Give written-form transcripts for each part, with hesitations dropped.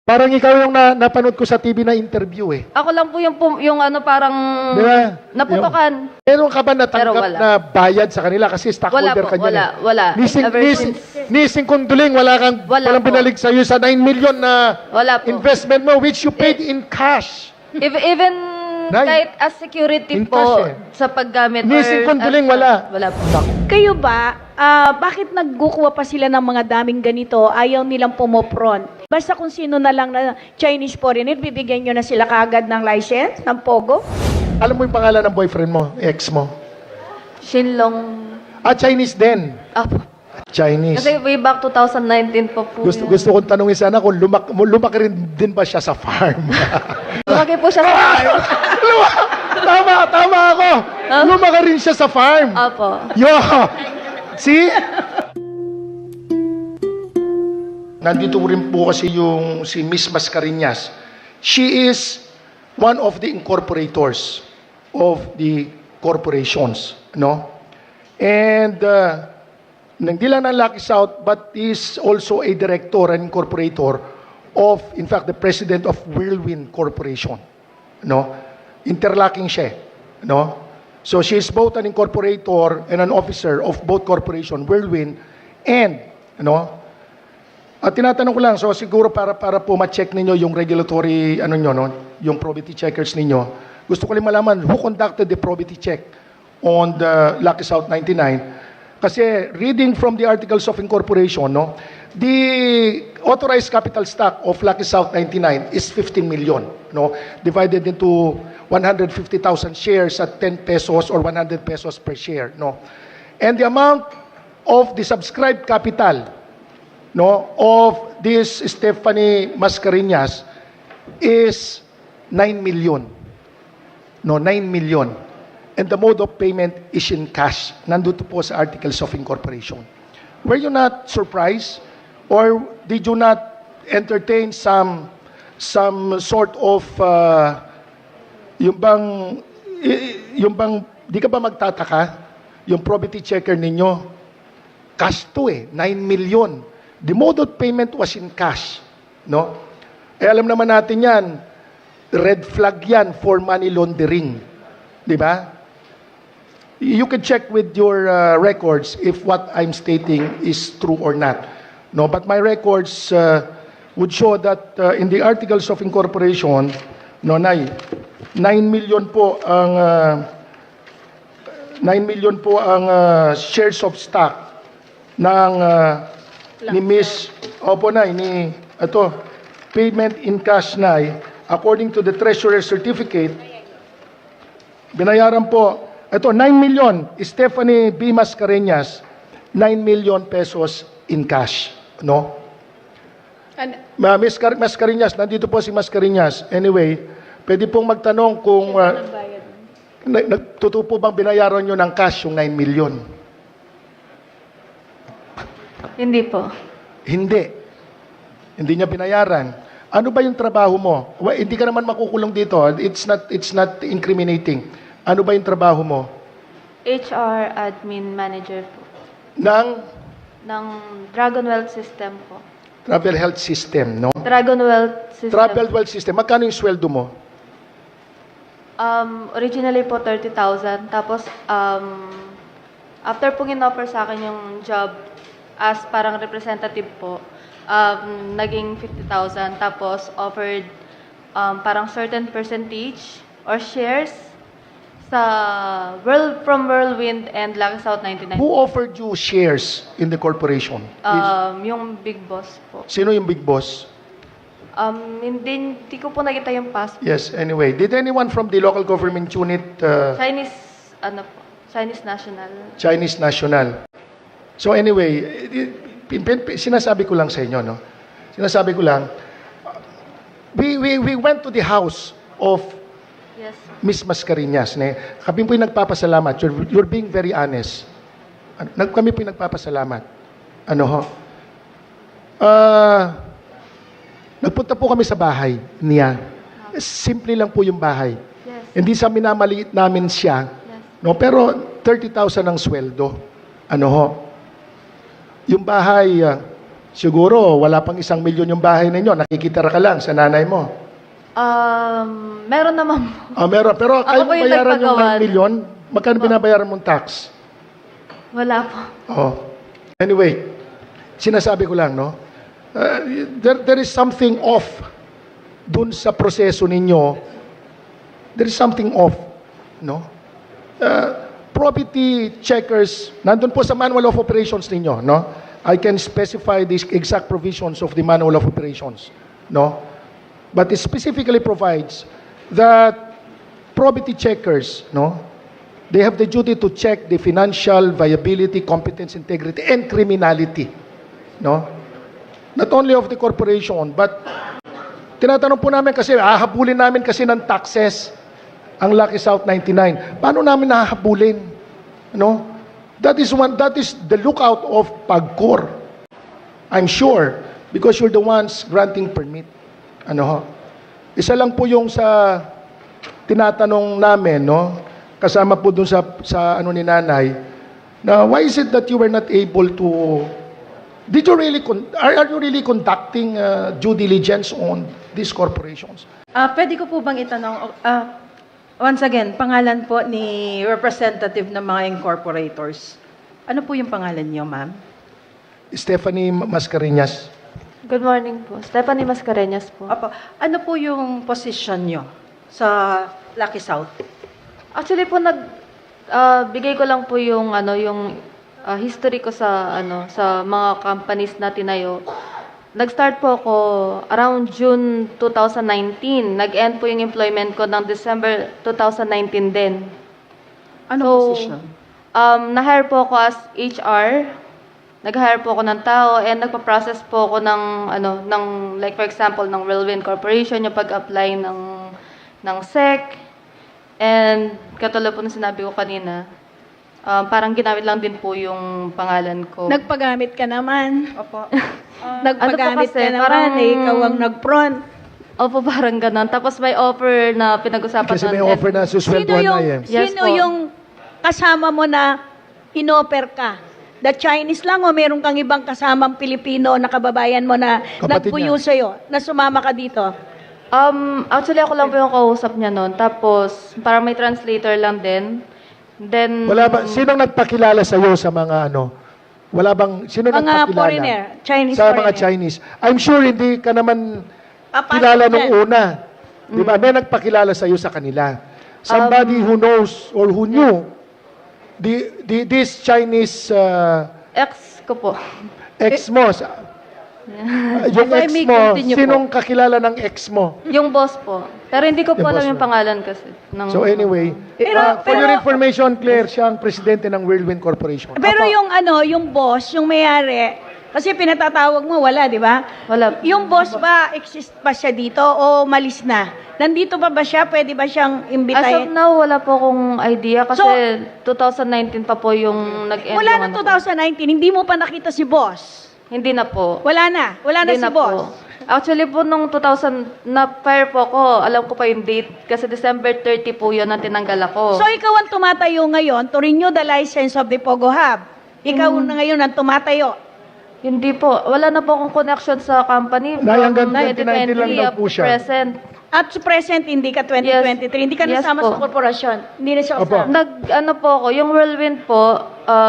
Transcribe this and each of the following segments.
Parang ikaw yung napanood ko sa TV na interview eh. Ako lang po yung ano parang Di ba? naputokan. Meron ka ba Pero natanggap wala. na bayad sa kanila? Kasi Wala stockholder po, ka niyan wala. Ever Nising Kunduling, walang Wala po. binalig sa iyo sa 9 million na Wala po. investment mo, which you paid in cash. Even Nay, kahit as security in po cash eh. sa paggamit Nising Kunduling, wala. Wala po. Kayo ba, bakit nagkukuha pa sila ng mga daming ganito? Ayaw nilang pumopron. Basta kung sino na lang na Chinese foreigner, bibigyan nyo na sila kaagad ng license, ng POGO? Alam mo yung pangalan ng boyfriend mo, ex mo? Shinlong. Chinese din. Apo. Chinese. Kasi way back 2019 pa po. Gusto kong tanongin sana kung lumaki rin din ba siya sa farm? Lumaki po siya sa farm. Tama ako. Lumaki rin siya sa farm. Apo. Yo! See? Nandito rin po kasi si Miss Mascareñas. She is one of the incorporators of the corporations, no? And hindi lang ng Lucky South, but is also a director and incorporator of, in fact, the president of Whirlwind Corporation, no? Interlocking siya, no? So she is both an incorporator and an officer of both corporation, Whirlwind and, no? At tinatanong ko lang, so siguro para po ma-check ninyo yung regulatory, yung probity checkers ninyo, gusto ko lang malaman who conducted the probity check on the Lucky South 99. Kasi reading from the Articles of Incorporation, no, the authorized capital stock of Lucky South 99 is 15 million, no, divided into 150,000 shares at 10 pesos or 100 pesos per share, no. And the amount of the subscribed capital, no, of this Stephanie Mascareñas is 9 million. No, 9 million. And the mode of payment is in cash. Nandito po sa Articles of Incorporation. Were you not surprised? Or did you not entertain some sort of yung bang di ka ba magtataka yung probity checker ninyo cash to 9 million. The mode of payment was in cash, no? Alam naman natin yan, red flag yan for money laundering. Di ba? You can check with your records if what I'm stating is true or not. No, but my records would show that in the Articles of Incorporation, no, 9 million po ang 9 million po ang shares of stock ng ni Miss ni payment in cash according to the treasurer certificate, binayaran po ito, 9 million, Stephanie B. Mascareñas, 9 million pesos in cash, no? Miss Mascareñas, nandito po si Mascareñas. Anyway, pwede pong magtanong kung totoo po bang binayaran nyo ng cash yung 9 million? Hindi po. Hindi. Hindi niya binayaran. Ano ba yung trabaho mo? Well, hindi ka naman makukulong dito. It's not incriminating. Ano ba yung trabaho mo? HR admin manager po. Ng Dragon Wealth System po. Travel Health System, no? Dragon Wealth System. Travel Wealth System. Magkano yung sweldo mo? Originally po 30,000. Tapos after pong in-offer sa akin yung job as parang representative po, naging 50,000. Tapos offered parang certain percentage or shares sa from Whirlwind and Lucky South 99. Who offered you shares in the corporation? Yung big boss po. Sino yung big boss? Hindi ko po nakita yung passport. Yes, anyway. Did anyone from the local government unit, Chinese, Chinese national. Chinese national? So anyway, sinasabi ko lang sa inyo, no? Sinasabi ko lang, we went to the house of Yes. Miss Mascareñas. Kami po yung nagpapasalamat. You're being very honest. Kami po yung nagpapasalamat. Nagpunta po kami sa bahay niya. Simple lang po yung bahay. Yes. Hindi sa minamaliit namin siya. Yes. No, pero 30,000 ang sweldo. Yung bahay, Siguro, wala pang 1 milyon yung bahay ninyo. Nakikitira ka lang sa nanay mo. Meron naman po. Meron. Pero Ako kayo po yung bayaran yung nagpagawa. 9 milyon, magkano binabayaran mong tax? Wala po. Oh. Anyway, sinasabi ko lang, no? There is something off dun sa proseso ninyo. There is something off, no? Property checkers, nandun po sa Manual of Operations ninyo, no? I can specify the exact provisions of the Manual of Operations, no? But it specifically provides that property checkers, no? They have the duty to check the financial viability, competence, integrity, and criminality, no? Not only of the corporation, but tinatanong po namin kasi, hahabulin namin kasi ng taxes ang Lucky South 99. Paano namin nahahabulin? No? That is the lookout of PAGCOR. I'm sure, because you're the ones granting permit. Ano ho? Isa lang po yung sa tinatanong namin, no? Kasama po dun sa ano ni nanay, na why is it that you were not able to, are you really conducting due diligence on these corporations? Pwede ko po bang itanong, once again, pangalan po ni representative ng mga incorporators. Ano po yung pangalan niyo, ma'am? Stephanie Mascareñas. Good morning po. Stephanie Mascareñas po. Opo. Ano po yung position niyo sa Lucky South? Actually po bigay ko lang po yung history ko sa sa mga companies na tinayo. Nag-start po ako around June 2019. Nag-end po yung employment ko ng December 2019 din. Ano position? Na-hire po ako as HR. Nag-hire po ako ng tao and nagpa-process po ako ng like for example ng Whirlwind Corporation, yung pag-apply ng SEC. And katulad po ng sinabi ko kanina, parang ginamit lang din po yung pangalan ko. Nagpagamit ka naman. Opo. Nagpagamit kasi, ka naman, parang- ikaw ang nag-front. Opo, parang ganon. Tapos may offer na pinag-usapan Kasi may nun. offer na susweldohan na eh. Yes Sino po. yung kasama mo na inoffer ka? The Chinese lang o meron kang ibang kasamang Pilipino na kababayan mo na Kapatid nagpuyo niya. sa'yo, na sumama ka dito? Actually, ako lang po yung kausap niya noon. Tapos, parang may translator lang din. Then, Wala ba, sinong nagpakilala sa iyo sa mga ano? Wala bang, sino Mga nagpakilala? foreigner, Chinese Sa mga foreigner. Chinese. I'm sure hindi ka naman Papasok kilala dyan. nung una. Di ba? May nagpakilala sa iyo sa kanila. Somebody who knows or who knew this Chinese ex ko po. ex mo. Yung If I ex may mo, continue po. sinong kakilala ng ex mo? Yung boss po. Pero hindi ko po Yung alam boss yung mo. pangalan kasi. So anyway, for your information, Claire, siya ang presidente ng Whirlwind Corporation. Pero yung boss, yung may-ari, kasi pinatatawag mo, wala, di ba? Wala. Yung boss ba, exist pa siya dito o malis na? Nandito pa ba siya? Pwede ba siyang As of imbitahin? now, wala po akong idea kasi 2019 pa po yung nag-end Wala yung na 2019, hindi mo pa nakita si boss. Hindi na po. Wala na Hindi si na boss. po. Actually po, nung 2000, na-fire po ako, alam ko pa yung date, kasi December 30 po yun na tinanggal ako. So ikaw ang tumatayo ngayon to renew the license of the Pogo Hub. Ikaw na ngayon ang tumatayo. Hindi po. Wala na po akong connection sa company. Nay, hanggang 2020 2019 lang daw up po to siya. present. At to present, hindi ka 2023. Hindi ka Yes nasama po. sa korporasyon. Hindi na siya Opo. kasama. Ano po ako, yung Whirlwind po,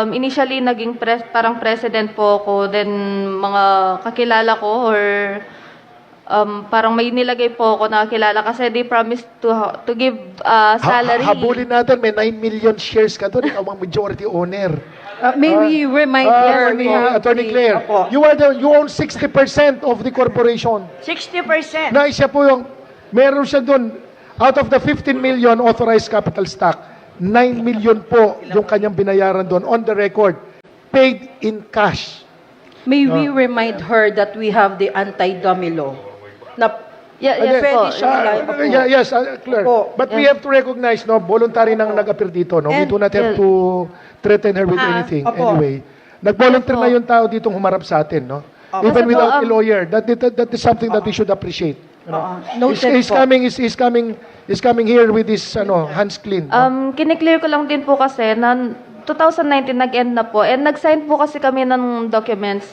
initially naging parang president po ako, then mga kakilala ko or parang may nilagay po ako na kakilala kasi they promised to give salary. Habulin natin, may 9 million shares ka doon. Ikaw ang majority owner. May we remind her we have Attorney the- Claire, Opo. you own 60% of the corporation. 60%. Na siya po yung, meron siya doon, out of the 15 million authorized capital stock, 9 million po yung kanyang binayaran doon on the record, paid in cash. May we remind her that we have the anti-dummy law. Na Yes Again, po. Yes, Claire. Opo. But we have to recognize, no, voluntary nang nag-appear dito, no? We do not have to threaten her with anything. Opo. Anyway, nag-volunteer Yes, po. na yung tao ditong humarap sa atin, no? Kasi Even po, without a lawyer. That is something that we should appreciate. Noted He's po. coming here with his hands clean. no? Kiniklear ko lang din po kasi na 2019 nag-end na po and nag-sign po kasi kami ng documents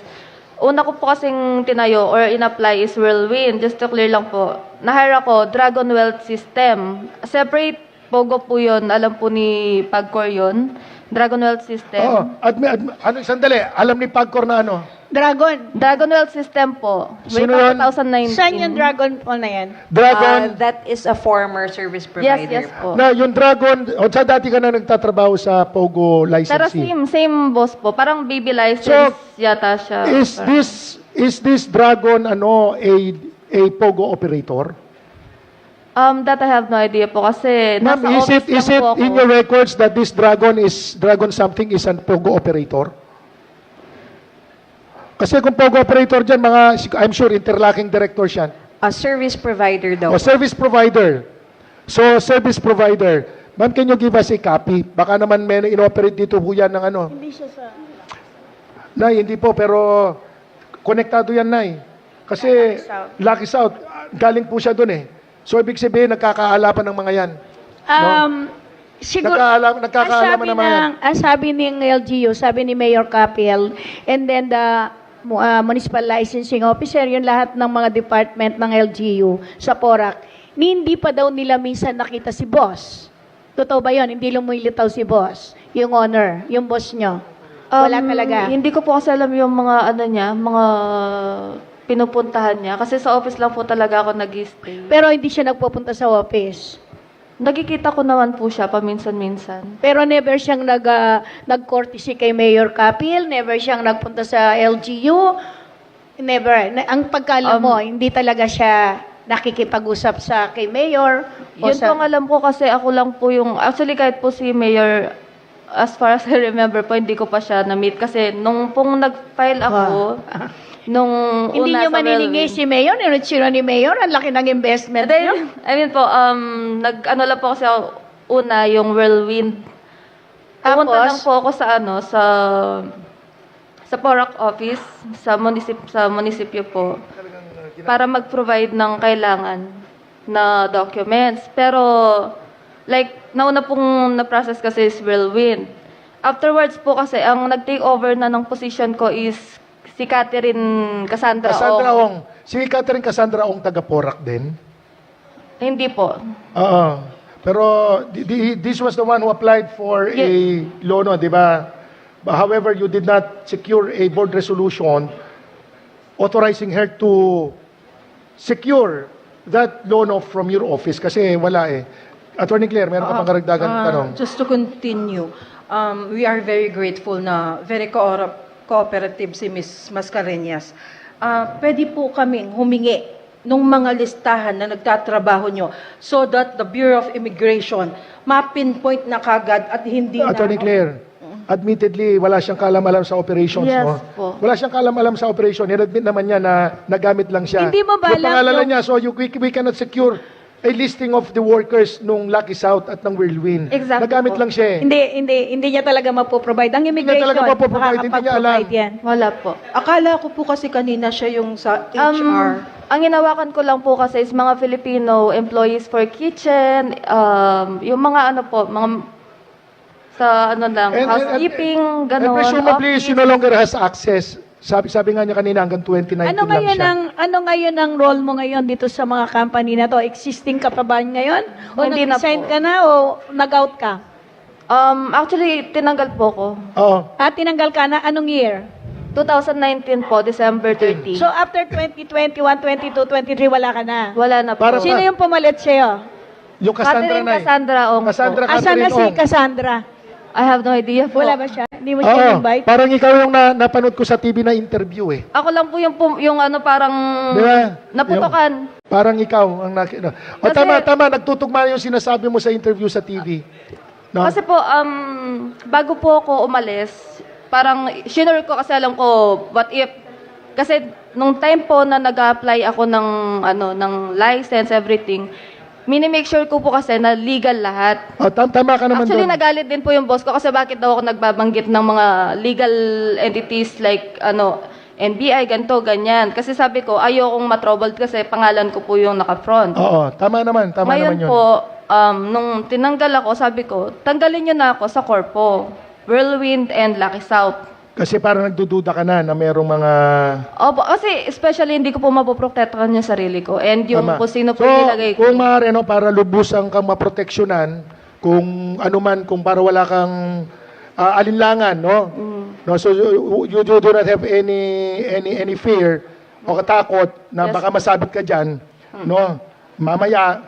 una ko po kasing tinayo or in-apply is Whirlwind. Just to clear lang po. Na-hire ako, Dragon Wealth System. Separate Pogo po yun. Alam po ni Pagcor yun. Dragon Wealth System. Oo. Ano, sandali. Alam ni Pagcor na ano? Dragon. Dragon Wealth System po. Way Sino back yun? 2019. Saan yung Dragon po na yan? Dragon. That is a former service Yes, provider. yes po. Na yung Dragon, o sa dati ka na nagtatrabaho sa Pogo Pero licensee. same boss po. Parang baby license yata siya. Is this Dragon a Pogo operator? That I have no idea po kasi Ma'am, nasa office is lang it po ako. in your records that this Dragon something is an Pogo operator? Kasi kung Pogo operator dyan, I'm sure interlocking director yan. A service provider daw. O service provider. So, service provider. Ma'am, can you give us a copy? Baka naman may inoperate dito po yan ng ano. Hindi siya sa... Nay, hindi po, pero konektado yan, Nay. Kasi Lucky South, galing po siya dun eh. So, ibig sabihin, nagkakaalapan ng mga yan. Siguro, Nagkakaalaman ng mga yan. ang sabi ng LGU, sabi ni Mayor Capel, and then the municipal licensing officer, yung lahat ng mga department ng LGU sa PORAC, hindi pa daw nila minsan nakita si boss. Totoo ba yun? Hindi lumilitaw si boss, yung owner, yung boss nyo. Wala talaga. Hindi ko po kasi alam yung mga ano niya, mga pinupuntahan niya. Kasi sa office lang po talaga ako nag-stay. Pero hindi siya nagpupunta sa office. Nakikita ko naman po siya paminsan-minsan. Pero never siyang nag-courtesy kay Mayor Capil, never siyang nagpunta sa LGU, never. Ang pagkaalam mo, hindi talaga siya nakikipag-usap sa kay Mayor. Yun po ang alam ko kasi ako lang po yung, actually kahit po si Mayor, as far as I remember po, hindi ko pa siya na-meet. Kasi nung pong nag-file ako, nung Hindi una niyo sa maniningi Whirlwind. si Mayor, niritsura ni Mayor, ang laki ng investment niyo. I mean po, nag-ano lang po kasi ako, una, yung Whirlwind. Pumunta Tapos? lang po ako sa ano, sa PORAC office, sa munisipyo po, para mag-provide ng kailangan na documents. Pero, like, nauna pong na-process kasi is Whirlwind. Afterwards po kasi, ang nag-take over na ng position ko is si Catherine Cassandra Cassandra Ong. Ong. Si Catherine Cassandra Ong taga-Porac din. Hindi po. Oo. Pero this was the one who applied for a loan, di ba? However, you did not secure a board resolution authorizing her to secure that loan from your office kasi wala eh. Attorney Claire, meron ka pang karagdagan tanong? Just to continue, we are very grateful na very cooperative si Ms. Mascareñas. Pwede po kaming humingi ng mga listahan na nagtatrabaho nyo so that the Bureau of Immigration ma-pinpoint na kagad at hindi Attorney na... Claire, admittedly, wala siyang kaalam-alam sa operations Yes mo. po. Wala siyang kaalam-alam sa operation. In-admit naman niya na nagamit lang siya. Hindi mo ba Yung alam pangalan yung- niya, so we cannot secure a listing of the workers nung Lucky South at ng Whirlwind. Exactly Nagamit po. lang siya eh. Hindi niya talaga mapoprovide. Ang niya immigration, talaga mapoprovide, hindi niya alam. makakapag-provide yan. Wala po. Akala ko po kasi kanina siya yung sa HR. Ang hinawakan ko lang po kasi is mga Filipino employees for kitchen, yung mga ano po, mga sa ano lang, housekeeping, And gano'n. presumably, office. she no longer has access. Sabi nga niya kanina, hanggang 2019 lang siya. Ano ngayon ang role mo ngayon dito sa mga company na to? Existing ka pa ba ngayon? O Hindi na nag-resign po. ka na o nag-out ka? Actually, tinanggal po ko. Oo. At tinanggal ka na anong year? 2019 po, December 30. So after 2021, 22, 23, wala ka na? Wala na po. Para Sino yung pumalit sa'yo? Yung Cassandra Catherine na eh. Cassandra Ong po. Cassandra Asan na Catherine si Ong. Cassandra? I have no idea po. Wala ba siya? Hindi mo siya Oo, invite? parang ikaw yung napanood ko sa TV na interview eh. Ako lang po yung ano parang Di ba? naputukan. Parang ikaw ang nakita. O Kasi- tama, nagtutugma yung sinasabi mo sa interview sa TV. No? Kasi po, bago po ako umalis, parang shinure ko kasi alam ko, what if, kasi nung time po na nag-apply ako ng license, everything, mini-make sure ko po kasi na legal lahat. O, tama ka naman Actually, doon. nagalit din po yung boss ko kasi bakit daw ako nagbabanggit ng mga legal entities like, NBI, ganito, ganyan. Kasi sabi ko, ayokong matroubled kasi pangalan ko po yung naka-front. Oo, tama naman Ngayon yun. po, nung tinanggal ako, sabi ko, tanggalin nyo na ako sa Corpo, Whirlwind and Lucky South. Kasi parang nagdududa ka na merong mga... Opo, kasi especially hindi ko po mapoprotektahan yung sarili ko. And yung Tama. kung sino po So, nilagay ko. kung maaari, no, para lubusan kang maproteksyonan, kung ano man, kung para wala kang alinlangan, no? No, so you do not have any fear o katakot na Yes. baka masabit ka diyan, no? Mamaya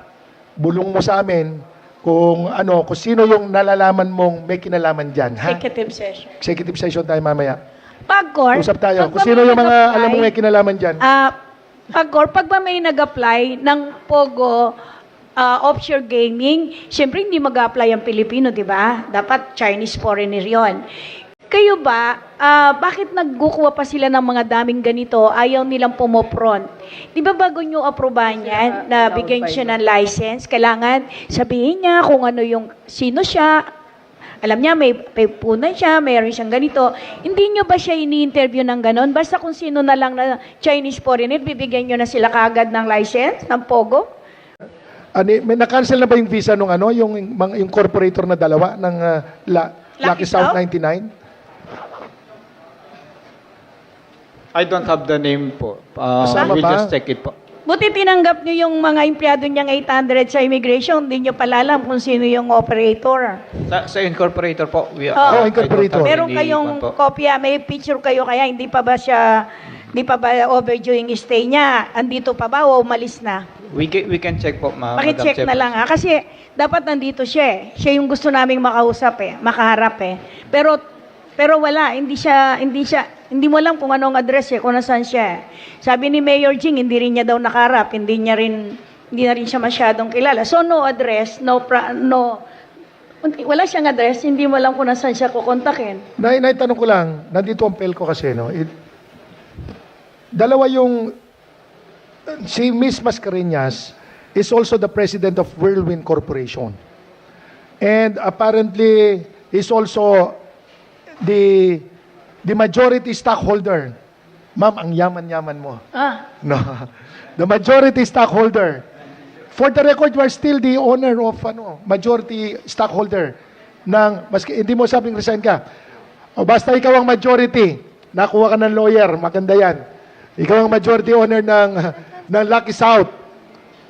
bulong mo sa amin kung sino yung nalalaman mong may kinalaman diyan, ha? Executive session. Executive session tayo mamaya. Pagkor, Usap tayo. pag Kung ba sino may yung mga nag-apply, alam mo may kinalaman diyan. Pagkor, pag ba may nag-apply ng Pogo offshore gaming, siyempre hindi mag-apply ang Pilipino, di ba? Dapat Chinese foreigner yon. Kayo ba, bakit nagkukuha pa sila ng mga daming ganito, ayaw nilang pumopron? Di ba bago nyo aprobahan yan, na bigyan siya ng license, kailangan sabihin niya kung ano yung, sino siya, alam niya, may punan siya, mayroon siyang ganito. Hindi nyo ba siya ini-interview ng ganon? Basta kung sino na lang na Chinese foreigner, bibigyan nyo na sila kaagad ng license, ng Pogo? May na-cancel na ba yung visa nung yung corporator na dalawa ng Lucky South 99? I don't have the name po. Kasama We'll ba? just check it po. Buti tinanggap nyo yung mga empleyado niyang 800 sa immigration, hindi nyo pala alam kung sino yung operator. Sa incorporator po, we Oh, incorporator. Meron kayong kopya, may picture kayo kaya hindi pa ba overdue yung stay niya? Andito pa ba o umalis na? We can check po, ma'am. Pakicheck na lang ha. Kasi dapat nandito siya eh. Siya yung gusto naming makausap eh, makaharap eh. Pero wala, hindi mo alam kung anong address eh, kung nasaan siya eh. Sabi ni Mayor Jing, hindi rin niya daw nakaharap, hindi na rin siya masyadong kilala. So no address, wala siyang address, hindi mo alam kung nasaan siya kukontakin. Naitanong ko lang, nandito ang PELCO kasi, no? Dalawa yung, si Miss Mascareñas is also the president of Whirlwind Corporation. And apparently, is also the majority stockholder. Ma'am, ang yaman-yaman mo. No. The majority stockholder. For the record, you are still the owner of majority stockholder ng hindi mo sabing resign ka. O basta ikaw ang majority, nakuha ka ng lawyer, maganda yan. Ikaw ang majority owner ng Lucky South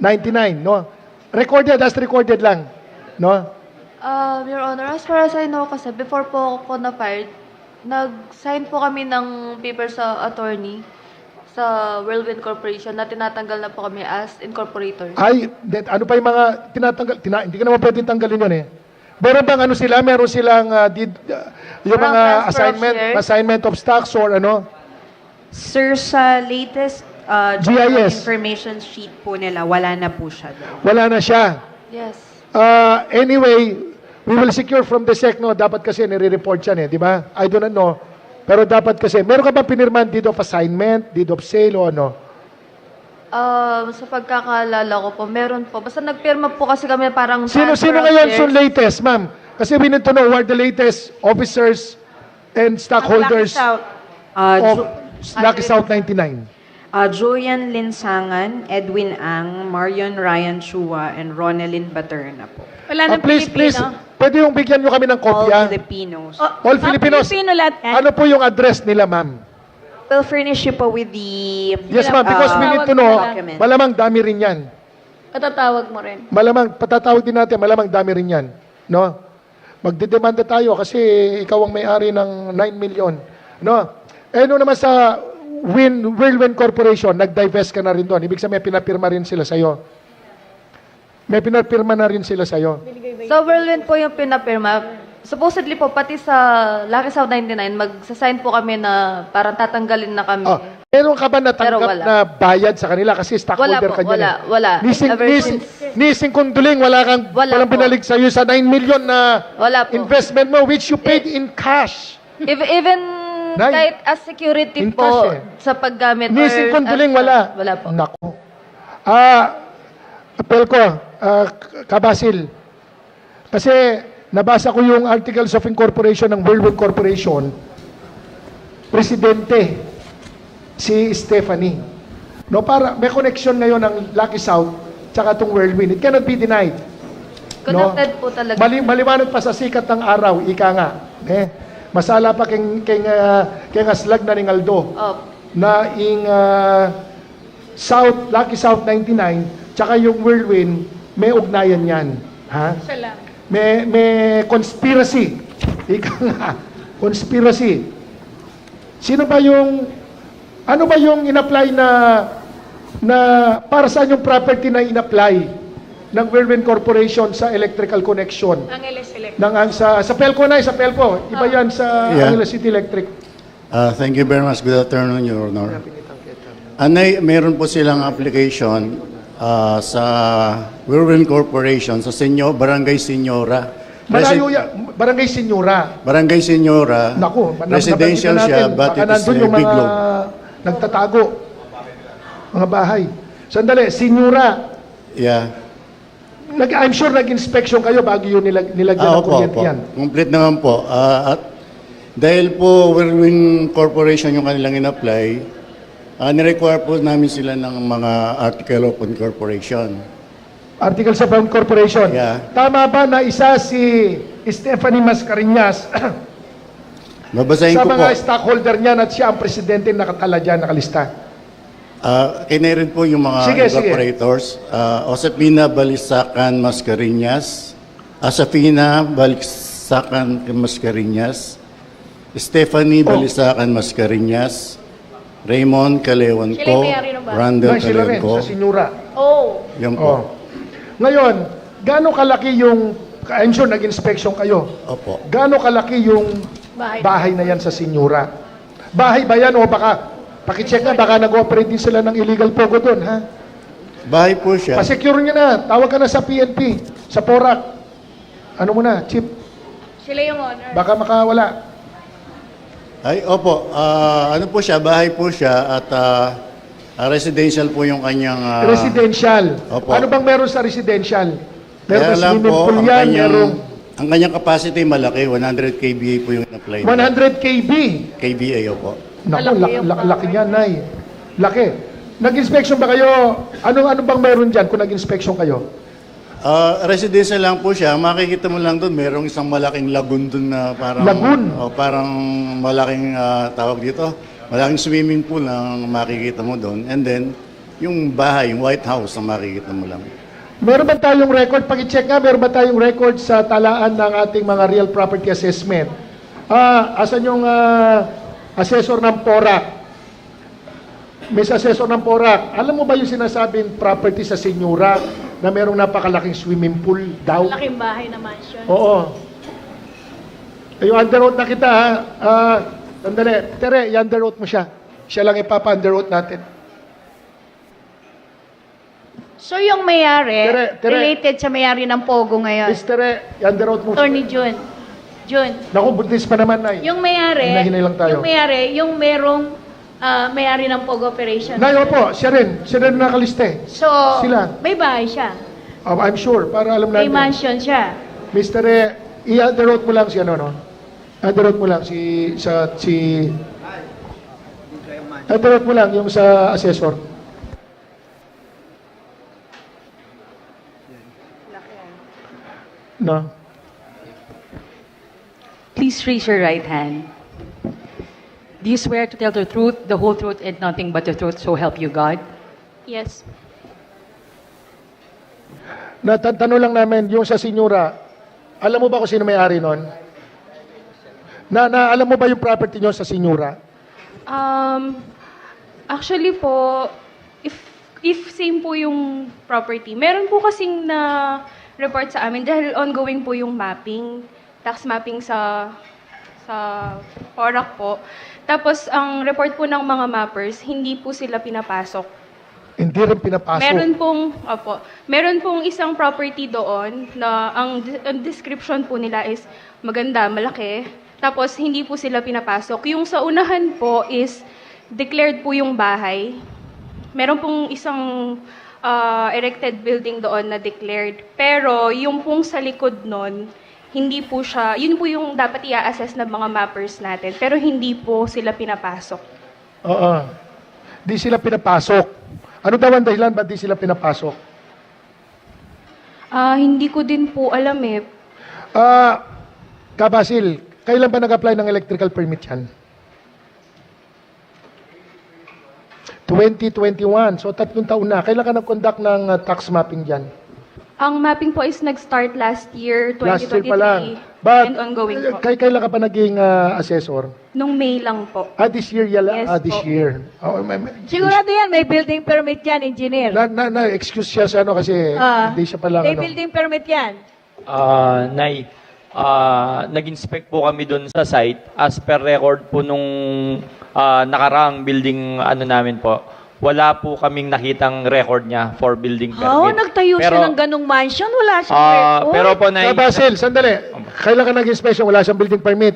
99, no? Recorded, as recorded lang, no? Your Honor, as far as I know kasi, before po ako na-fired, nag-sign po kami ng paper sa attorney sa Whirlwind Corporation na tinatanggal na po kami as incorporators. Ay, ano pa yung mga tinatanggal? hindi ka naman pwedeng tanggalin yun eh. Meron bang meron silang yung Parang mga transfer of shares? assignment of stocks or ano? Sir, sa latest GIS. information sheet po nila, wala na po siya doon. Wala na siya. Yes. Anyway, we will secure from the SEC, no? Dapat kasi nire-report yan eh, di ba? I do not know. Pero dapat kasi, meron ka ba pinirman deed of assignment, deed of sale o ano? Sa pagkakalala ko po, meron po. Basta nagpirma po kasi kami parang Sino transfer of ngayon shares. yung latest, ma'am? Kasi we need to know who are the latest officers and stockholders of Lucky South 99. Julian Linsangan, Edwin Ang, Marion Ryan Chua, and Ronelyn Baterna po. Wala ng Please, Pilipino. pwede yung bigyan nyo kami ng All kopya? Filipinos. All Filipinos. Filipino lahat yan. Ano po yung address nila, ma'am? We'll furnish you po with the Yes, ma'am, because we need to know, document. malamang dami rin yan. Patatawag mo rin. Malamang, patatawag din natin, malamang dami rin yan. No? Magdedemanda tayo kasi ikaw ang may-ari ng 9 million. No? Eh, no naman sa Whirlwind Corporation, nag-divest ka na rin doon. Ibig sabihin, pinapirma rin sila sa'yo. May pinapirma na rin sila sa'yo. Sa Whirlwind po yung pinapirma. Supposedly po, pati sa Lucky South 99, magsasign po kami na parang tatanggalin na kami. Oh, meron ka ba natanggap Pero wala. na bayad sa kanila kasi stockholder Wala po, ka niyan? wala. Ever Nising Kunduling, walang Wala po. binalig sa'yo sa 9 million na Wala po. investment mo which you paid in cash. Even Nay, kahit as security in po cash eh. sa paggamit Nising Kunduling, wala. Wala po. Nako. Pelco, Kabasil, kasi nabasa ko yung Articles of Incorporation ng Whirlwind Corporation, presidente, si Stephanie. No, para may connection ngayon ng Lucky South tsaka itong Whirlwind. It cannot be denied. Connected po talaga. Maliwanag pa sa sikat ng araw, ika nga. Masala pa kay nga slag na ningaldo. Opo. Na ing Lucky South 99, tsaka yung Whirlwind, may ugnayan yan. Ha? Salamat. May conspiracy. Ika nga, conspiracy. Sino ba yung, ano ba yung in-apply na para saan yung property na in-apply ng Whirlwind Corporation sa electrical connection? Angeles Electric. Sa Pelco na, sa Pelco. Iba yan sa Yeah. Angeles City Electric. Thank you very much. Good afternoon, Your Honor. Meron po silang application sa Whirlwind Corporation sa Barangay Senyora. Malayo yan. Barangay Senyora. Barangay Senyora. Naku, residential nabanggit na siya, natin. but Baka it is nandun a yung big mga load. nagtatago. Mga bahay. Sandali, Senyora. Yeah. I'm sure nag-inspection kayo bago yun nilagyan ng kuryente yan. Complete naman po. At dahil po Whirlwind Corporation yung kanilang in-apply, nirequire po namin sila ng mga article of incorporation. Articles of Incorporation. Yeah. Tama ba na isa si Stephanie Mascareñas Babasahin sa ko po. mga stockholder niyan at siya ang presidente nakatala dyan, nakalista? Kinairin po yung mga Sige, sige. incorporators. Josefina Balisacan Mascareñas, Asafina Balisacan Mascareñas, Stephanie Balisacan Mascareñas, Raymond Calewan Sila ko, yung may-ari ng bahay. Randall Ay, sila Calewan rin, ko. sa Senyora. Oh. Yan po. Oh. Ngayon, gaano kalaki yung, I'm sure nag-inspection kayo, Opo. gaano kalaki yung bahay na yan sa Senyora? Bahay ba yan o baka, pakicheck na, baka nag-operate din sila ng illegal pogo doon, ha? Bahay po siya. Pasecure nyo na, tawag ka na sa PNP, sa PORAC. Ano mo na, Chief, Sila yung owner. baka makawala. Ay, opo. Ano po siya? Bahay po siya at residential po yung kanyang... Residential. Opo. Ano bang meron sa residential? Meron Kaya ba lang swimming po, pool yan? Merong ang kanyang capacity malaki, 100 kVA po yung in-apply. 100 KB. kVA, opo. Naku, Malaki yung laki niyan, Nay. Laki. Nag-inspection ba kayo? Ano bang meron dyan kung nag-inspection kayo? Residential lang po siya. Makikita mo lang doon, merong isang malaking lagoon doon na parang... Lagoon? Parang malaking tawag dito. Malaking swimming pool ang makikita mo doon. And then, yung bahay, yung White House ang makikita mo lang. Meron ba tayong record? Pag-check nga, meron ba tayong record sa talaan ng ating mga real property assessment? Asan yung assessor ng PORAC? Miss Assessor ng PORAC, alam mo ba yung sinasabing property sa Senyora na merong napakalaking swimming pool daw? Laking bahay na mansion. Oo. Yung underwrote na kita, ha? Sandali. Tere, i-underwrote mo siya. Siya lang ipapa-underwrote natin. So yung may-ari, Tere. related sa may-ari ng Pogo ngayon. Miss Tere, i-underwrote mo siya. Attorney Jun. Jun. Naku, buntis pa naman, Nay. Yung may-ari, Hinahinay lang tayo. yung merong may-ari ng Pogo operation. Nay, opo, siya rin. Siya rin nakaliste. So, Sila. may bahay siya. I'm sure, para alam May natin. mansion siya. Mr. I-underwrote mo lang si ano, no? Underwrote mo lang underwrote mo lang yung sa assessor. No? Please raise your right hand. Do you swear to tell the truth, the whole truth, and nothing but the truth, so help you God? Yes. Tanong lang namin, yung sa Senyora, alam mo ba kung sino may-ari nun? Alam mo ba yung property nyo sa Senyora? Actually po, if same po yung property, meron po kasing na report sa amin dahil ongoing po yung mapping, tax mapping sa PORAC po. Tapos ang report po ng mga mappers, hindi po sila pinapasok. Hindi rin pinapasok. Meron pong isang property doon na ang description po nila is maganda, malaki. Tapos hindi po sila pinapasok. Yung sa unahan po is declared po yung bahay. Meron pong isang erected building doon na declared. Pero yung pong sa likod nun, hindi po siya, yun po yung dapat i-assess ng mga mappers natin. Pero hindi po sila pinapasok. Oo. Di sila pinapasok. Ano daw ang dahilan ba't di sila pinapasok? Hindi ko din po alam eh. Kabasil, Kailan ba nag-apply ng electrical permit yan? 2021. So, 3 taon na. Kailan ka nag-conduct ng tax mapping dyan? Ang mapping po is nag-start last year, 2023. Last year pa lang. But, and ongoing po. Kailan ka pa naging assessor? Nung May lang po. This year, Yes this po. year. Sigurado yan, may building permit yan, engineer. Excuse siya sa ano kasi hindi siya palang May ano. building permit yan. Nay, nag-inspect po kami doon sa site as per record po nung nakaraang building ano namin po. Wala po kaming nakitang record niya for building permit. Oo, nagtayo siya ng ganong mansion, wala siyang record. Pero po, Nay, Basil, sandali. Kailan ka nag-inspection? Wala siyang building permit.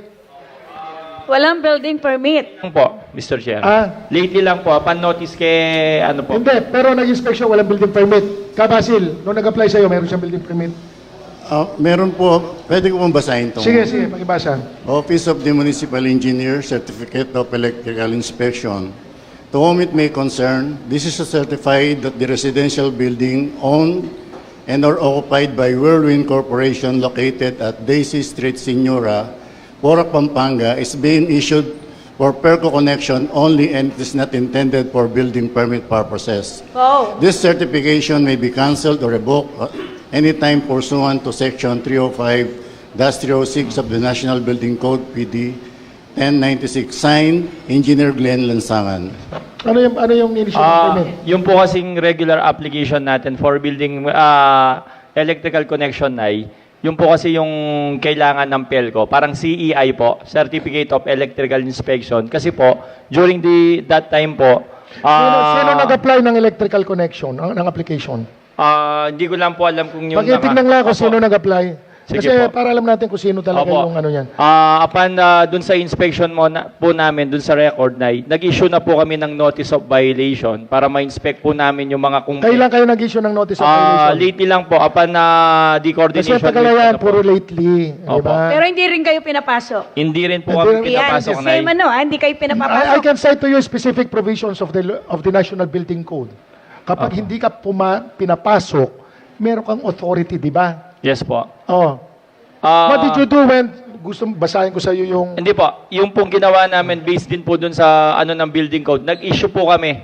Walang building permit. po, Mr. Chair. Lately lang po, pan-notice kay ano po. Hindi, pero nag-inspection, walang building permit. Basil, nung nag-apply sa'yo, meron siyang building permit. Meron po, pwede ko pong basahin ito. Sige, pakibasa. Office of the Municipal Engineer, Certificate of Electrical Inspection. To whom it may concern, this is a certified that the residential building owned and or occupied by Whirlwind Corporation located at Daisy Street, Senora, Porac, Pampanga, is being issued for PERCO connection only and it is not intended for building permit purposes. Oh. This certification may be cancelled or revoked anytime pursuant to Section 305-306 of the National Building Code, PD 1096, signed, Engineer Glenn Lansangan. Ano yung initial permit? Yung po kasing regular application natin for building electrical connection ay, yung po kasi yung kailangan ng PELCO, parang CEI po, Certificate of Electrical Inspection. Kasi po, during that time po, Sino nag-apply ng electrical connection, ng application? hindi ko lang po alam kung yung... Pakitignan lang kung sino nag-apply. Sige Kasi po. para alam natin kung sino talaga Opo. yung ano yan. Upon dun sa inspection po namin, dun sa record na, nag-issue na po kami ng notice of violation para ma-inspect po namin yung mga kung... Kailan kayo nag-issue ng notice of violation? Lately lang po, upon the Kasi coordination... tagal na with- yan, ano po. puro lately. Di Opo. ba? Pero hindi rin kayo pinapasok. Hindi rin po Hindi kami rin- pinapasok na Same ano, hindi kayo I pinapapasok. can cite to you specific provisions of the National Building Code. Kapag hindi ka pinapasok, meron kang authority, di ba? Yes po. Oh. What did you do when gusto basahin ko sa iyo yung Hindi po. Yung pong ginawa namin based din po dun sa ano ng building code, nag-issue po kami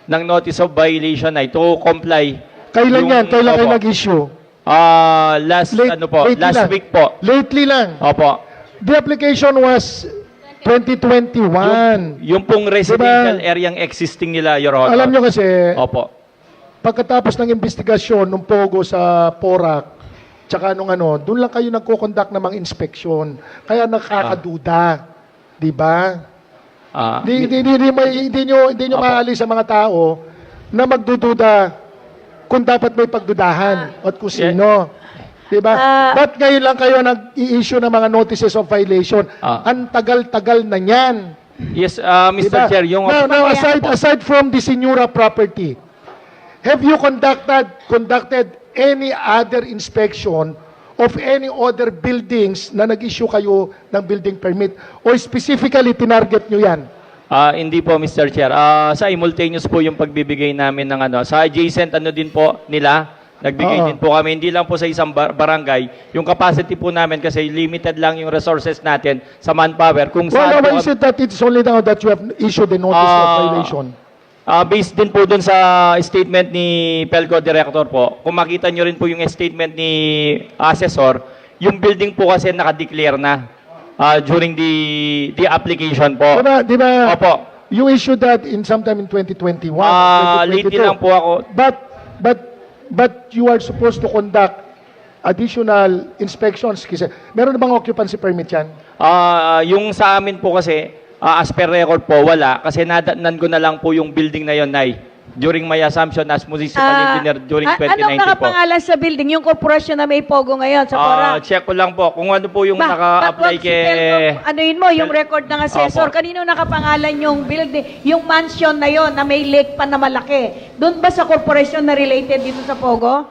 ng notice of violation ay to comply. kailan Yung- yan? Kailan kayo Opo. nag-issue? Last lately last lang. week po. Lately lang. Opo. The application was 2021. Yung pong residential area existing nila, Your Honor. Alam nyo kasi, Opo. pagkatapos ng investigasyon ng Pogo sa Porac, tsaka nung ano, doon lang kayo nagko-conduct ng mga inspeksyon. Kaya nakakaduda. Di ba? Hindi nyo maalis sa mga tao na magdududa kung dapat may pagdudahan at kung sino. Di ba? Ba't ngayon lang kayo nag-i-issue ng mga notices of violation? Ang tagal-tagal na yan. Yes, Mr. Diba? Chair, yung... Now, aside from the Senora property, have you conducted any other inspection of any other buildings na nag-issue kayo ng building permit? O specifically, tinarget nyo yan? Hindi po, Mr. Chair. Sa simultaneous po yung pagbibigay namin ng ano. Sa adjacent ano din po nila, nagbigay din po kami. Hindi lang po sa isang barangay. Yung capacity po namin kasi limited lang yung resources natin sa manpower. Kung Well, saan why is it that it's only now that you have issued the notice of violation? Based din po dun sa statement ni PELCO Director po, kung makita nyo rin po yung statement ni Assessor, yung building po kasi nakadeclare na during the application po. Di ba, Opo. you issued that sometime in 2021, Lately 2022. lang po ako. But you are supposed to conduct additional inspections. Kasi meron na bang occupancy permit yan? Yung sa amin po kasi, as per record po, wala. Kasi nadatnan ko na lang po yung building na yon, Nay. During my assumption as municipal engineer during 2019 Anong po. nakapangalan sa building? Yung korporasyon na may Pogo ngayon sa Porac? Check ko lang po kung ano po yung naka-apply kay... Anuin mo, yung record ng assessor. Opo. Kanino nakapangalan yung building? Yung mansion na yon na may lake pa na malaki. Doon ba sa korporasyon na related dito sa Pogo?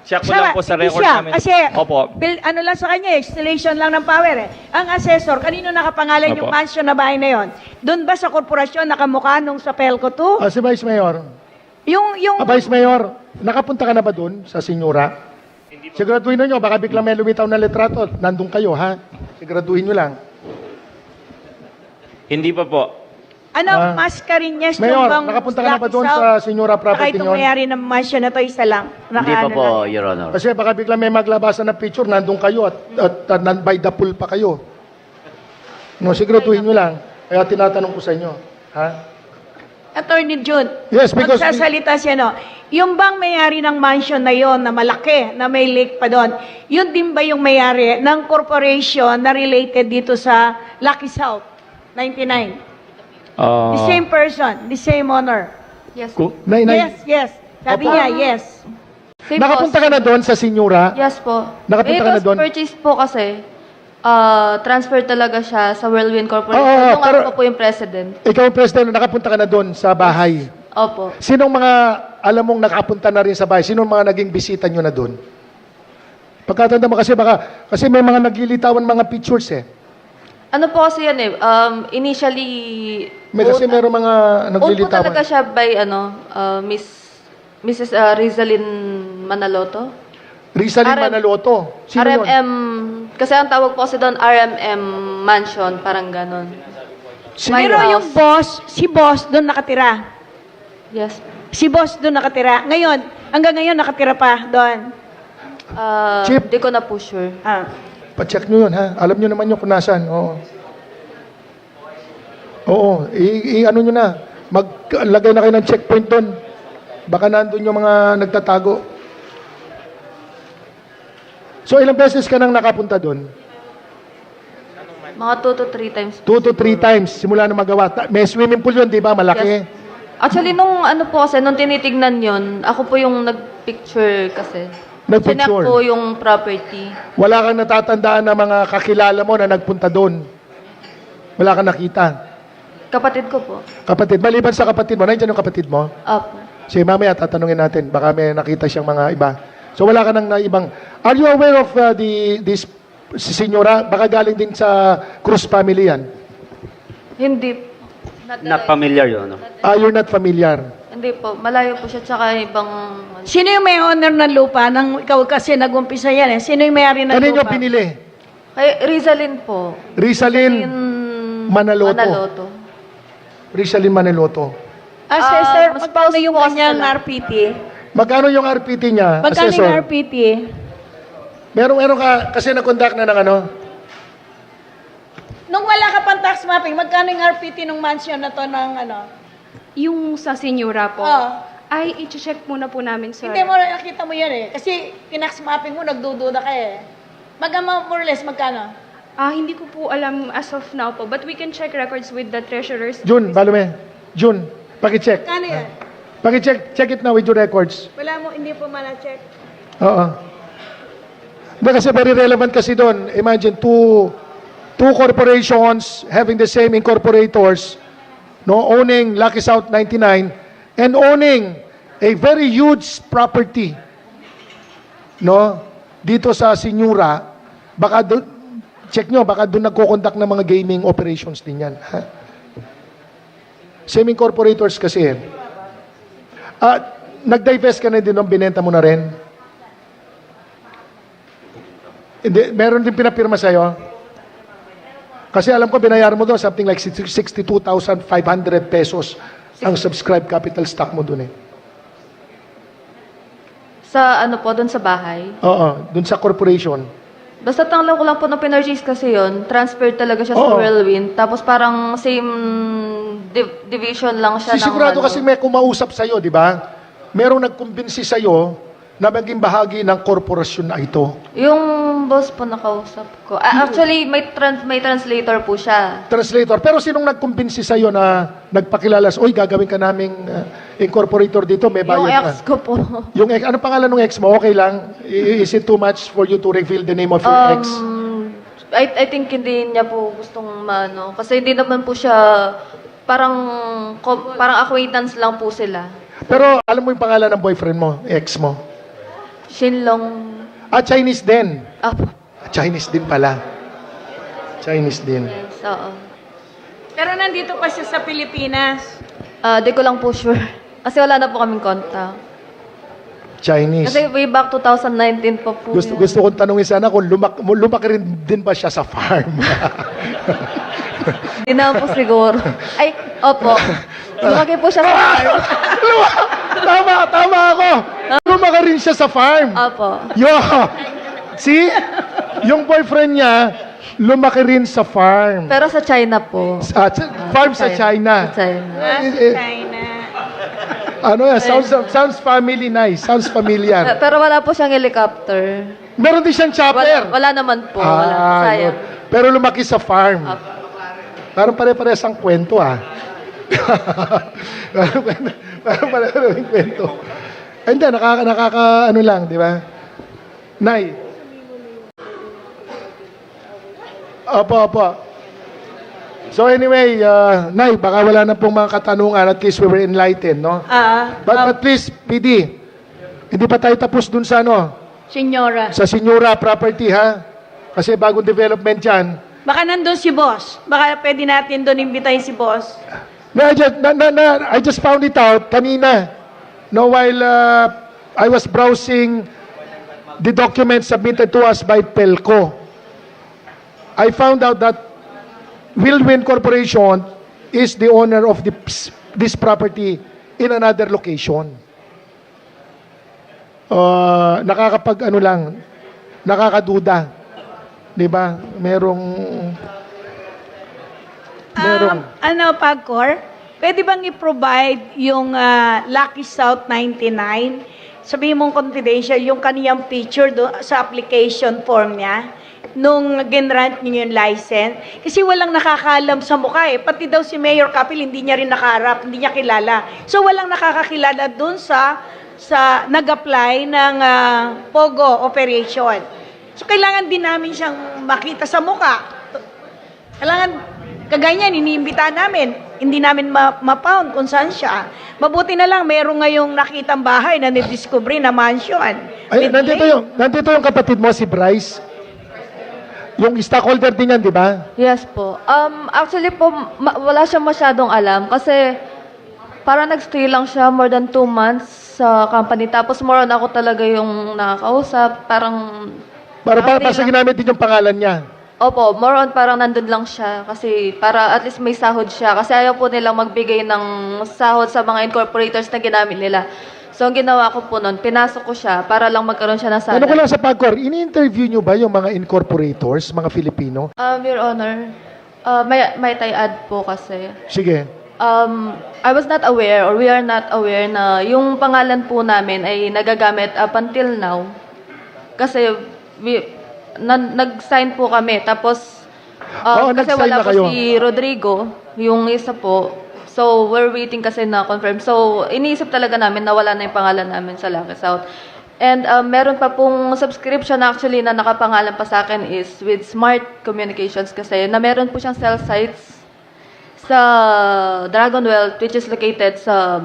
Check ko lang po sa Hindi record siya, namin. Kasi, Opo. ano lang sa kanya, installation lang ng power eh. Ang assessor, kanino nakapangalan Opo. yung mansion na bahay na yon? Doon ba sa korporasyon nakamukha nung sa Pelco 2? Si Vice Mayor. Yung Vice Mayor, nakapunta ka na ba doon sa Senora? Siguraduhin nyo, baka biglang may lumitaw na litrato. Nandun kayo, ha? Siguraduhin nyo lang. Hindi pa po. Ano, Mascareñas Mayor, yung bang nakapunta ka na ba Lucky doon South? sa Senyora Baka property itong nyo? mayari ng mansion na to, isa lang. Hindi pa Nakaano po, lang. Your Honor. Kasi baka biglang may maglabasan na picture, nandun kayo at by the pool pa kayo. No, siguraduhin nyo lang. Kaya tinatanong ko sa inyo. Ha? Attorney June, Yes, because- magsasalita siya, no? Yung bang mayari ng mansion na yon na malaki, na may lake pa doon, yun din ba yung mayari ng corporation na related dito sa Lucky South, 99? The same person, the same owner. Yes. Yes. Sabi niya, yes. Same Nakapunta po. ka na doon sa Senyora? Yes po. Nakapunta ka na doon? Purchase po kasi, transfer talaga siya sa Whirlwind Corporation. Oo, Yung pero- ako po yung president. Ikaw ang president, nakapunta ka na doon sa bahay. Opo. Sinong mga, alam mong nakapunta na rin sa bahay? Sinong mga naging bisita nyo na doon? Pagkatanda mo kasi kasi may mga naglilitawan mga pictures eh. Ano po kasi yan eh, initially, Kasi meron mga own po naglilitawan. talaga siya by, Mrs. Rizalyn Manaloto. Rizalyn RM. Manaloto. Sino yun? RMM, kasi ang tawag po kasi doon, RMM Mansion, parang ganon. Pero yung boss, si boss doon nakatira. Yes. Si boss doon nakatira. Ngayon, hanggang ngayon nakatira pa doon. Chip. Di ko na po sure. Pa-check nyo yun, ha? Alam nyo naman yung kung nasan. Oo. Ano nyo na. Maglagay na kayo ng checkpoint doon. Baka nandun yung mga nagtatago. So, ilang beses ka nang nakapunta doon? Mga 2 to 3 times. 2 to 3 times, simula na magawa. May swimming pool yun, di ba? Malaki. Yes. Actually, nung tinitignan yun, ako po yung nag-picture kasi. Nag-picture? Sinak po yung property. Wala kang natatandaan na mga kakilala mo na nagpunta doon. Wala kang nakita. Kapatid ko po. Kapatid, maliban sa kapatid mo, nandiyan yung kapatid mo? Opo. Sige, mamaya tatanungin natin. Baka may nakita siyang mga iba. So wala ka nang na ibang... Are you aware of this si Senyora? Baka galing din sa Cruz family yan. Hindi. Not familiar, Your Honor. You're not familiar. Hindi po. Malayo po siya tsaka ibang... Sino yung may owner ng lupa? Nang ikaw kasi nag-umpisa yan eh. Sino yung may-ari ng Kanino lupa? pinili? Kay Rizalyn po. Rizalyn Manaloto. Manaloto. Rizalyn Manaloto. Assessor, mas magkano spouse yung po kanyang sila. RPT? Magkano yung RPT niya, Magkano Assessor? yung RPT? Meron ka, kasi na-conduct na ng ano? Nung wala ka pang tax mapping, magkano yung RPT ng mansion na to ng ano? Yung sa Senyora po, Oo. ay i-check muna po namin sa... Hindi mo nakita mo yan eh. Kasi tinax mapping mo, nagdududa ka eh. More or less, magkano? Hindi ko po alam as of now po, but we can check records with the treasurers. June, Balume. June, pakicheck. Kano yan? Pakicheck, check it now with your records. Wala mo, hindi po mana-check. Oo. Hindi, kasi very relevant kasi doon. Imagine, two corporations having the same incorporators, no, owning Lucky South 99 and owning a very huge property, no, dito sa Senyora. Baka doon, check nyo, baka doon nagko-conduct ng mga gaming operations din yan. Ha? Same incorporators kasi. Nag-divest ka na din nung binenta mo na rin? Hindi, meron din pinapirma sa'yo? Kasi alam ko, binayaran mo doon something like 62,500 pesos ang subscribed capital stock mo doon eh. Sa doon sa bahay. Oo, doon sa corporation. Basta tanglaw ko lang po na pinurchase kasi yon, transfer talaga siya sa Oo. Whirlwind. Tapos parang same division lang siya ng Sigurado kasi may kumausap sa'yo, di ba? Merong nagkumbinsi sa'yo na maging bahagi ng korporasyon na ito. Yung boss po nakausap ko. Actually, may translator po siya. Translator. Pero sinong nagkumbinsi sa'yo na nagpakilala sa, uy, gagawin ka naming incorporator dito, may Yung bayad ex ka. ko po. Yung ex, ano pangalan ng ex mo? Okay lang? Is it too much for you to reveal the name of your ex? I think hindi niya po gustong maano. Kasi hindi naman po siya, parang acquaintance lang po sila. Pero alam mo yung pangalan ng boyfriend mo, ex mo? Shinlong. Chinese din. Apo. Chinese din pala. Chinese din. Yes, oo. Pero nandito pa siya sa Pilipinas. Di ko lang po sure. Kasi wala na po kaming contact. Chinese. Kasi way back 2019 pa po Gusto, yan. gusto kong tanongin sana kung lumaki rin din ba siya sa farm? Hindi naman po siguro. Ay, opo. Lumaki po siya sa farm. Tama ako. Lumaki rin siya sa farm. Opo. Yo! See? Yung boyfriend niya, lumaki rin sa farm. Pero sa China po. Farm sa China. Sa China. Ano yan? Sounds family nice. Sounds familiar. Pero wala po siyang helicopter. Meron din siyang chopper. Wala naman po. Wala. Sayang. Yun. Pero lumaki sa farm. Opo. Parang pare-parehas ang kwento, ah. Parang pare-parehas ang kwento. Hindi, ano lang, di ba? Nay. Opo. So anyway, Nay, baka wala na pong mga katanungan. At least we were enlightened, no? But at least, PD, hindi pa tayo tapos dun sa ano? Senyora. Sa Senyora property, ha? Kasi bagong development yan. Baka nandun si boss. Baka pwede natin doon imbitahin si boss. I just found it out kanina. No, while I was browsing the documents submitted to us by Pelco, I found out that Wilwin Corporation is the owner of this property in another location. Nakakaduda. Di ba? Merong Pagcor, pwede bang i-provide yung Lucky South 99? Sabihin mong confidential, yung kaniyang picture sa application form niya, nung ginrant niyo yung license. Kasi walang nakakaalam sa mukha eh. Pati daw si Mayor Kapil, hindi niya rin nakaharap, hindi niya kilala. So walang nakakakilala dun sa nag-apply ng POGO operation. So, kailangan din namin siyang makita sa muka. Kailangan, kaganyan, iniimbitahan namin. Hindi namin ma-pound kung saan siya. Mabuti na lang, meron ngayong nakitang bahay na nidiscovery na mansion. Ay, nandito yung kapatid mo, si Bryce. Yung stockholder din yan, di ba? Yes po. Actually po, wala siya masyadong alam kasi parang nag-stay lang siya more than 2 months sa company. Tapos more on ako talaga yung nakakausap. Para ginamit din yung pangalan niya. Opo, more on parang nandun lang siya kasi para at least may sahod siya. Kasi ayaw po nilang magbigay ng sahod sa mga incorporators na ginamit nila. So, ang ginawa ko po nun, pinasok ko siya para lang magkaroon siya ng sahod. Ano ko lang sa Pagcor, ini-interview nyo ba yung mga incorporators, mga Filipino? Your Honor, may tie-add po kasi. Sige. I was not aware or we are not aware na yung pangalan po namin ay nagagamit up until now. Kasi nag-sign po kami. Tapos, kasi wala po si Rodrigo, yung isa po. So, we're waiting kasi na confirm. So, iniisip talaga namin na wala na yung pangalan namin sa Lucky South. And meron pa pong subscription actually na nakapangalan pa sa akin is with Smart Communications kasi na meron po siyang cell sites sa Dragon Wealth which is located sa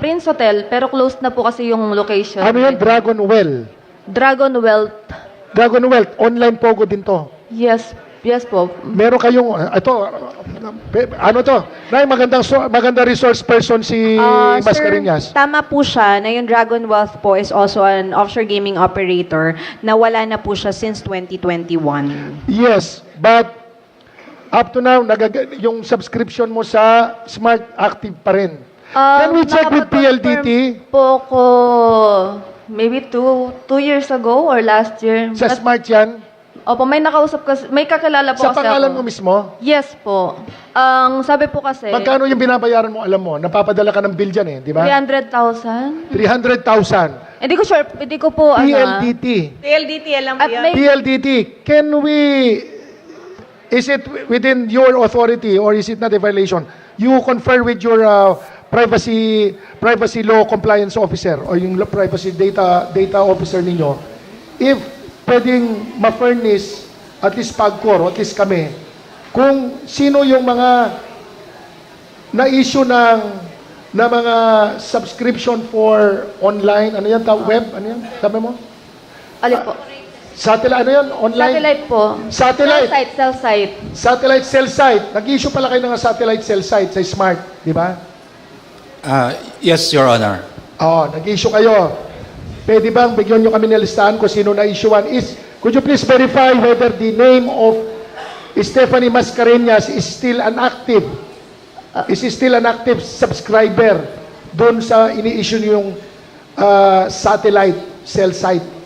Prince Hotel pero closed na po kasi yung location. Ano yan? Dragon Well? Dragon Wealth. Dragon Wealth. Online Pogo din to? Yes po. Meron kayong, ano to? Nay, magandang resource person si Mascareñas. Sir, tama po siya na yung Dragon Wealth po is also an offshore gaming operator na wala na po siya since 2021. Yes, but up to now, yung subscription mo sa Smart active pa rin. Can we check with PLDT? Po ko maybe 2 years ago or last year. Sa Smart yan? Opo, may nakausap kasi, may kakilala po Sa kasi pangalan ako. mo mismo? Yes po. Ang sabi po kasi, Magkano yung binabayaran mo, alam mo? Napapadala ka ng bill dyan eh, di ba? 300,000. 300,000. Hindi ko sure, hindi ko po PLDT. PLDT, alam mo At yun? may- PLDT, is it within your authority or is it not a violation? You confer with your privacy law compliance officer or yung privacy data officer ninyo if pwedeng ma-furnish at least Pagcor or at least kami kung sino yung mga na-issue ng mga subscription for online, ano yan, web, ano yan, sabi mo? Alin po? Satellite, ano yan, online? Satellite po. Satellite. Cell site. Satellite cell site. Nag-issue pala kayo ng satellite cell site sa Smart, di ba? Yes, Your Honor. Oo, nag-issue kayo. Pwede bang bigyan nyo kami ng listahan kung sino na-issuean? Could you please verify whether the name of Stephanie Mascareñas is still an active subscriber doon sa ini-issue yung satellite cell site